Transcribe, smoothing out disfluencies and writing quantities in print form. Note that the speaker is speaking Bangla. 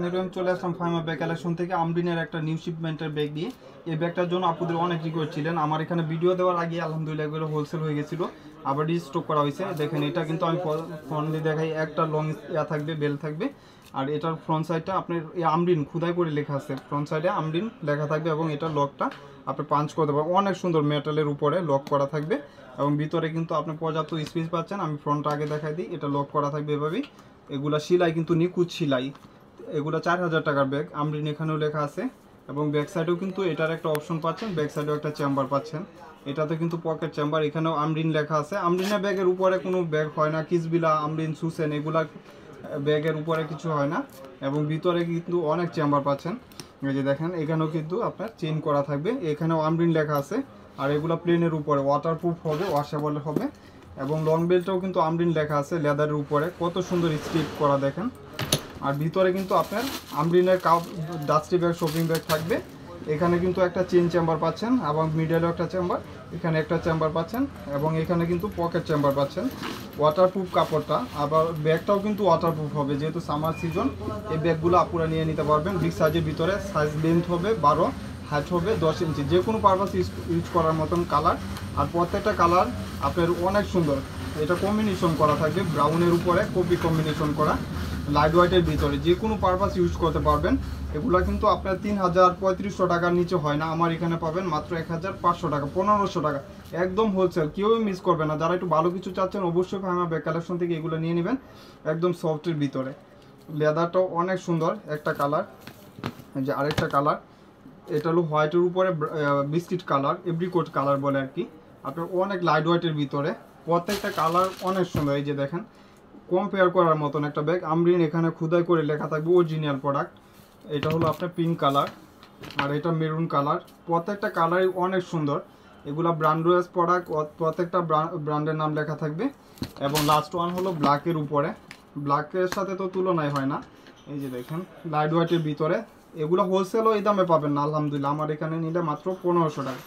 আমি চলে আসলাম ফাইমা ব্যাগ কালেকশন থেকে আমরিনের একটা নিউ শিপমেন্টের ব্যাগ দিয়ে। এই ব্যাগটার জন্য আপুদের অনেক রিকোয়েস্ট ছিলেন। আমার এখানে ভিডিও দেওয়ার আগে আলহামদুলিল্লাহ এগুলো হোলসেল হয়ে গেছিলো, আবার রিস্টক করা হয়েছে। দেখেন এটা কিন্তু আমি ফোন দিয়ে দেখাই, একটা লং ইয়া থাকবে, বেল থাকবে। আর এটার ফ্রন্ট সাইডটা আপনার আমরিন খোদাই করে লেখা আছে, ফ্রন্ট সাইডে আমরিন লেখা থাকবে এবং এটার লকটা আপনি পাঞ্চ করতে পারবেন। অনেক সুন্দর মেটালের উপরে লক করা থাকবে এবং ভিতরে কিন্তু আপনি পর্যাপ্ত স্পেস পাচ্ছেন। আমি ফ্রন্টটা আগে দেখাই দিই, এটা লক করা থাকবে এভাবেই। এগুলা সেলাই কিন্তু নিখুঁত সেলাই, এগুলো 4000 টাকার ব্যাগ। আমরিন এখানেও লেখা আছে এবং ব্যাক সাইডেও কিন্তু এটার একটা অপশন পাচ্ছেন, ব্যাক সাইডেও একটা চেম্বার পাচ্ছেন। এটাতে কিন্তু পকেট চেম্বার, এখানেও আমরিন লেখা আছে। আমরিনের ব্যাগের উপরে কোনো ব্যাগ হয় না, কিসবিলা, আমরিন, সুসেন এগুলা ব্যাগের উপরে কিছু হয় না। এবং ভিতরে কিন্তু অনেক চেম্বার পাচ্ছেন। এই যে দেখেন এখানেও কিন্তু আপনার চেইন করা থাকবে, এখানেও আমরিন লেখা আছে। আর এগুলো প্লেনের উপরে ওয়াটারপ্রুফ হবে, ওয়াশেবল হবে। এবং লং বেল্টটাও কিন্তু আমরিন লেখা আছে লেদারের উপরে, কত সুন্দর স্ট্রিপ করা দেখেন। আর ভিতরে কিন্তু আপনার আমরিনের ডাস্টি ব্যাগ, শপিং ব্যাগ থাকবে। এখানে কিন্তু একটা চেইন চেম্বার পাচ্ছেন এবং মিডলেও একটা চেম্বার, এখানে একটা চেম্বার পাচ্ছেন এবং এখানে কিন্তু পকেট চেম্বার পাচ্ছেন। ওয়াটারপ্রুফ কাপড়টা, আবার ব্যাগটাও কিন্তু ওয়াটারপ্রুফ হবে, যেহেতু সামার সিজন এই ব্যাগগুলো আপুরা নিয়ে নিতে পারবেন। বিগ সাইজের ভিতরে, সাইজ লেন্থ হবে 12, হাইট হবে 10 ইঞ্চি, যে কোনো পারপাস ইউজ করার মতন কালার। আর প্রত্যেকটা কালার আপনার অনেক সুন্দর। এটা কম্বিনেশন করা থাকবে, ব্রাউনের উপরে কপি কম্বিনেশন করা, লাইট হোয়াইটের ভিতরে, যে কোনো পারপাস ইউজ করতে পারবেন। এগুলো কিন্তু আপনার 3500 টাকার নিচে হয় না, আমার এখানে পাবেন মাত্র 1500 টাকা, 1500 টাকা, একদম হোলসেল, কেউই মিস করবে না। যারা একটু ভালো কিছু চাচ্ছেন অবশ্যই আমার ব্যাগ কালেকশন থেকে এগুলো নিয়ে নেবেন। একদম সফটের ভিতরে, লেদারটাও অনেক সুন্দর একটা কালার। যে আরেকটা কালার, এটা হলো হোয়াইটের উপরে বিস্কিট কালার, এপ্রিকট কালার বলে আর কি। আপনার অনেক লাইট হোয়াইটের ভিতরে, প্রত্যেকটা কালার অনেক সুন্দর। এই যে দেখেন, কম্পেয়ার করার মতন একটা ব্যাগ। আমরিন এখানে খোদাই করে লেখা থাকবে, অরিজিনাল প্রোডাক্ট। এটা হলো আপনার পিঙ্ক কালার, আর এটা মেরুন কালার। প্রত্যেকটা কালারই অনেক সুন্দর। এগুলা ব্র্যান্ডওয়াইজ প্রোডাক্ট, প্রত্যেকটা ব্র্যান্ডের নাম লেখা থাকবে। এবং লাস্ট ওয়ান হলো ব্ল্যাকের উপরে, ব্ল্যাকের সাথে তো তুলনাই হয় না। এই যে দেখেন লাইট হোয়াইটের ভিতরে, এগুলো হোলসেলও এই দামে পাবেন না আলহামদুলিল্লাহ, আমার এখানে নিলে মাত্র 1500 টাকা।